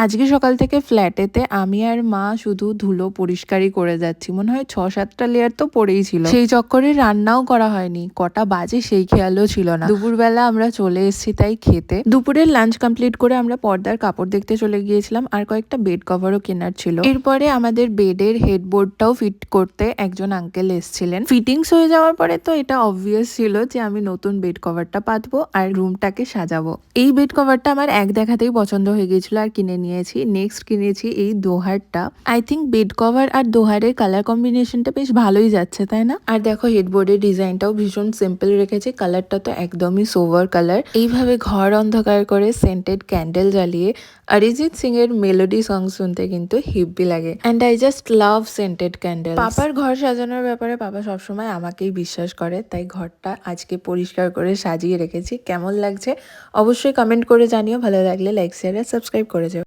আজকে সকাল থেকে ফ্ল্যাটেতে আমি আর মা শুধু ধুলো পরিষ্কারই করে যাচ্ছি। মনে হয় ৬-৭টা লেয়ার তো পড়েই ছিল। সেই চক্করে রান্নাও করা হয়নি। কটা বাজে সেই খেয়ালও ছিল না। দুপুরবেলা আমরা চলে এসেছি তাই খেতে। দুপুরের লাঞ্চ কমপ্লিট করে আমরা পর্দার কাপড় দেখতে চলে গিয়েছিলাম, আর কয়েকটা বেড কভারও কেনার ছিল। এরপরে আমাদের বেডের হেডবোর্ডটাও ফিট করতে একজন আঙ্কেল এসেছিলেন। ফিটিংস হয়ে যাওয়ার পরে তো এটা অবভিয়াস ছিল যে আমি নতুন বেড কভারটা পাতবো আর রুমটাকে সাজাবো। এই বেড কভারটা আমার এক দেখাতেই পছন্দ হয়ে গিয়েছিল আর কিনে নিয়েছি। নেক্সট কিনেছি এই দোহারটা। আই থিঙ্ক বেড কভার আর দোহারের কালার কম্বিনেশনটা বেশ ভালোই যাচ্ছে, তাই না? আর দেখো হেডবোর্ডের ডিজাইনটাও ভীষণ সিম্পল রেখেছি। কালারটা তো একদমই সোভার কালার। এইভাবে ঘর অন্ধকার করে সেন্টেড ক্যান্ডেল জ্বালিয়ে অরিজিৎ সিং এর মেলোডি সং শুনতে কিন্তু হিব্বি লাগে। And I just love scented candle. পাপার ঘর সাজানোর ব্যাপারে পাপা সবসময় আমাকেই বিশ্বাস করে, তাই ঘরটা আজকে পরিষ্কার করে সাজিয়ে রেখেছি। কেমন লাগছে অবশ্যই কমেন্ট করে জানিও। ভালো লাগলে লাইক শেয়ার আর সাবস্ক্রাইব করে যাও।